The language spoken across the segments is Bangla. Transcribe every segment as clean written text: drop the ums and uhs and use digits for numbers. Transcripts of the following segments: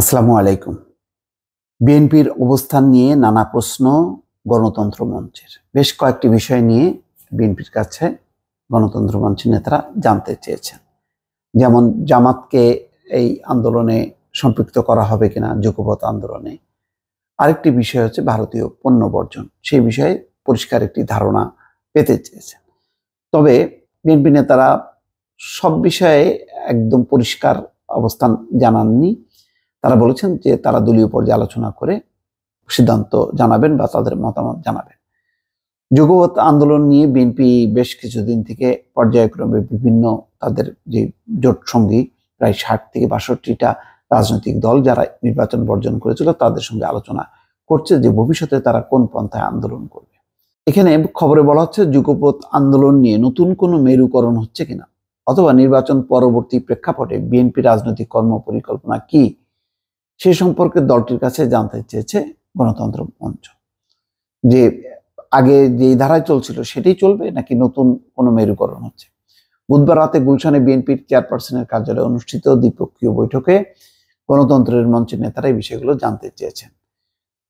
আসসালামু আলাইকুম। বিএনপির অবস্থান নিয়ে নানা প্রশ্ন গণতন্ত্র মঞ্চের। বেশ কয়েকটি বিষয় নিয়ে বিএনপির কাছে গণতন্ত্র মঞ্চের নেতারা জানতে চেয়েছেন। যেমন জামাতকে এই আন্দোলনে সম্পৃক্ত করা হবে কিনা, যুগপৎ আন্দোলনে। আরেকটি বিষয় হচ্ছে ভারতীয় পণ্য বর্জন। সেই বিষয়ে পরিষ্কার একটি ধারণা পেতে চেয়েছেন। তবে বিএনপি নেতারা সব বিষয়ে একদম পরিষ্কার অবস্থান জানাননি। তারা বলেছেন যে তারা দলীয় পর্যায়ে আলোচনা করে সিদ্ধান্ত জানাবেন বা তাদের মতামত জানাবেন। যুগপৎ আন্দোলন নিয়ে বিএনপি বেশ কিছুদিন থেকে পর্যায়ক্রমে বিভিন্ন তাদের যে জোট সঙ্গী প্রায় 60 থেকে 62টা রাজনৈতিক দল যারা নির্বাচন বর্জন করেছিল তাদের সঙ্গে আলোচনা করছে যে ভবিষ্যতে তারা কোন পন্থায় আন্দোলন করবে। এখানে খবরে বলা হচ্ছে যুগপৎ আন্দোলন নিয়ে নতুন কোনো মেরুকরণ হচ্ছে কিনা, অথবা নির্বাচন পরবর্তী প্রেক্ষাপটে বিএনপি রাজনৈতিক কর্ম পরিকল্পনা কি সে সম্পর্কে দলটির কাছে জানতে চেয়েছে গণতন্ত্র মঞ্চ। যে আগে যেই ধারায় চলছিল সেটাই চলবে নাকি নতুন কোনো মেরুকরণ হচ্ছে। বুধবার রাতে গুলশানে বিএনপির চেয়ারপারসনের কার্যালয়ে অনুষ্ঠিত দ্বিপক্ষীয় বৈঠকে গণতন্ত্রের মঞ্চের নেতারা এই বিষয়গুলো জানতে চেয়েছেন।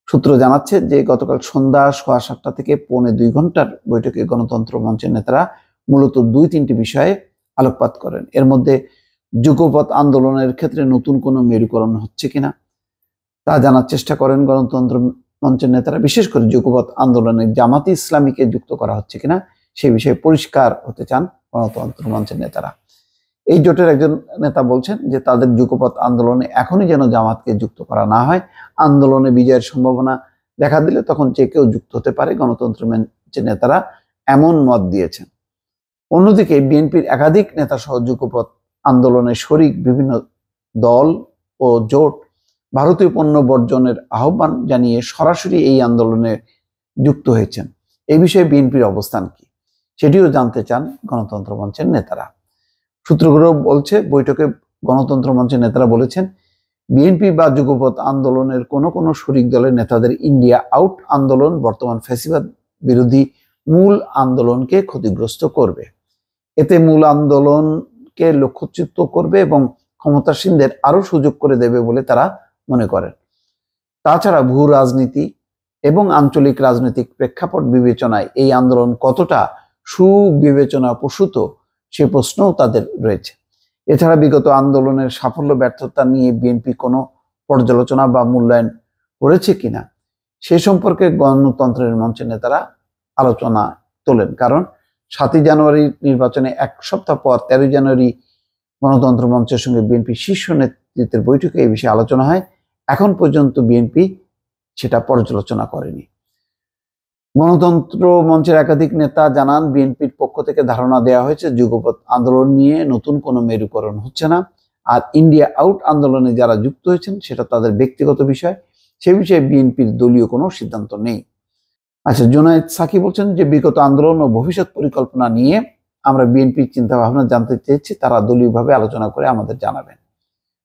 সূত্র জানাচ্ছে যে গতকাল সন্ধ্যা 7:15 থেকে 1.25 ঘন্টার বৈঠকে গণতন্ত্র মঞ্চের নেতারা মূলত 2-3টি বিষয়ে আলোকপাত করেন। এর মধ্যে যুগপৎ আন্দোলনের ক্ষেত্রে নতুন কোনো মেরুকরণ হচ্ছে কিনা তা জানার চেষ্টা করেন গণতন্ত্র মঞ্চের নেতারা। বিশেষ করে যুগপৎ আন্দোলনে জামাতি ইসলামীকে যুক্ত করা হচ্ছে কিনা সে বিষয়ে পরিষ্কার হতে চান গণতন্ত্র মঞ্চের নেতারা। এই জোটের একজন নেতা বলছেন যে তাদের যুগপৎ আন্দোলনে এখনই যেন জামাতকে যুক্ত করা না হয়। আন্দোলনে বিজয়ের সম্ভাবনা দেখা দিলে তখন যে কেউ যুক্ত হতে পারে। গণতন্ত্র মঞ্চের নেতারা এমন মত দিয়েছেন। অন্যদিকে বিএনপির একাধিক নেতা সহ যুগপৎ আন্দোলনে শরিক বিভিন্ন দল ও জোট ভারতীয় পণ্য বর্জনের আহ্বান জানিয়ে সরাসরি এই আন্দোলনে যুক্ত হয়েছেন। এই বিষয়ে বিএনপির অবস্থান কি সেটিও জানতে চান গণতন্ত্র মঞ্চের নেতারা। সূত্রগুলো বলছে বৈঠকে গণতন্ত্র মঞ্চের নেতারা বলেছেন বিএনপি বা যুগপৎ আন্দোলনের কোনো শরিক দলের নেতাদের ইন্ডিয়া আউট আন্দোলন বর্তমান ফ্যাসিবাদ বিরোধী মূল আন্দোলনকে ক্ষতিগ্রস্ত করবে। এতে মূল আন্দোলনকে লক্ষ্যচ্যুত করবে এবং ক্ষমতাসীনদের আরো সুযোগ করে দেবে বলে তারা মনে করেন। তাছাড়া ভূ রাজনীতি এবং আঞ্চলিক রাজনৈতিক প্রেক্ষাপট বিবেচনায় এই আন্দোলন কতটা সুবিবেচনা প্রসূত সে প্রশ্নও তাদের রয়েছে। এছাড়া বিগত আন্দোলনের সাফল্য ব্যর্থতা নিয়ে বিএনপি কোনো পর্যালোচনা বা মূল্যায়ন করেছে কিনা সে সম্পর্কে গণতন্ত্রের মঞ্চের নেতারা আলোচনা তোলেন। কারণ 7 জানুয়ারি নির্বাচনে এক সপ্তাহ পর 13 জানুয়ারি গণতন্ত্র মঞ্চের সঙ্গে বিএনপি শীর্ষ নেতৃত্বের বৈঠকে এই বিষয়ে আলোচনা হয়। এখন পর্যন্ত বিএনপি সেটা পর্যালোচনা করেনি। গণতন্ত্র মঞ্চের একাধিক নেতা জানান বিএনপির পক্ষ থেকে ধারণা দেওয়া হয়েছে যুগপৎ আন্দোলন নিয়ে নতুন কোনো মেরুকরণ হচ্ছে না। আর ইন্ডিয়া আউট আন্দোলনে যারা যুক্ত হয়েছেন সেটা তাদের ব্যক্তিগত বিষয়, সে বিষয়ে বিএনপির দলীয় কোনো সিদ্ধান্ত নেই। আচ্ছা, জুনায়েদ সাকি বলছেন যে বিগত আন্দোলন ও ভবিষ্যৎ পরিকল্পনা নিয়ে আমরা বিএনপির চিন্তা ভাবনা জানতে চেয়েছি, তারা দলীয়ভাবে আলোচনা করে আমাদের জানাবেন।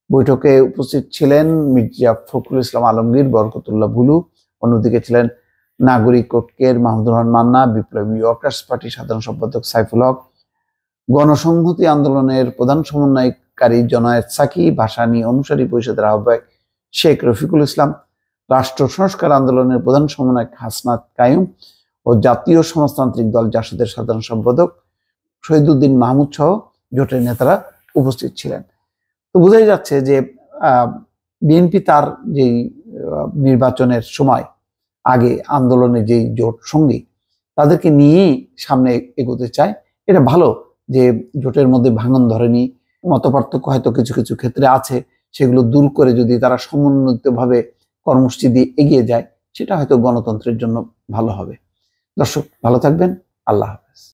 বৈঠকে উপস্থিত ছিলেন মির্জা ফখরুল ইসলাম আলমগীর, বরকতুল্লাহ বুলু। অন্যদিকে ছিলেন নাগরিক ঐক্যের মাহমুদুর রহমান মান্না, বিপ্লবী ওয়ার্কার্স পার্টির সাধারণ সম্পাদক সাইফুল হক, গণসংহতি আন্দোলনের প্রধান সমন্বয়কারী জুনায়েদ সাকি, ভাসানী অনুসারী পরিষদের আহ্বায়ক শেখ রফিকুল ইসলাম, রাষ্ট্র সংস্কার আন্দোলনের প্রধান সমন্বয়ক হাসনাত কায়ুম ও জাতীয় সমাজতান্ত্রিক দল জাসদের সাধারণ সম্পাদক শহীদুদ্দিন মাহমুদ সহ জোটের নেতারা উপস্থিত ছিলেন। তো বোঝাই যাচ্ছে যে বিএনপি তার যেই নির্বাচনের সময় আগে আন্দোলনে যেই জোট সঙ্গী তাদেরকে নিয়েই সামনে এগোতে চায়। এটা ভালো যে জোটের মধ্যে ভাঙন ধরেনি, মতপার্থক্য হয়তো কিছু কিছু ক্ষেত্রে আছে, সেগুলো দূর করে যদি তারা সমন্বিতভাবে কর্মসূচি দিয়ে এগিয়ে যায় সেটা হয়তো গণতন্ত্রের জন্য ভালো হবে। দর্শক ভালো থাকবেন। আল্লাহ হাফেজ।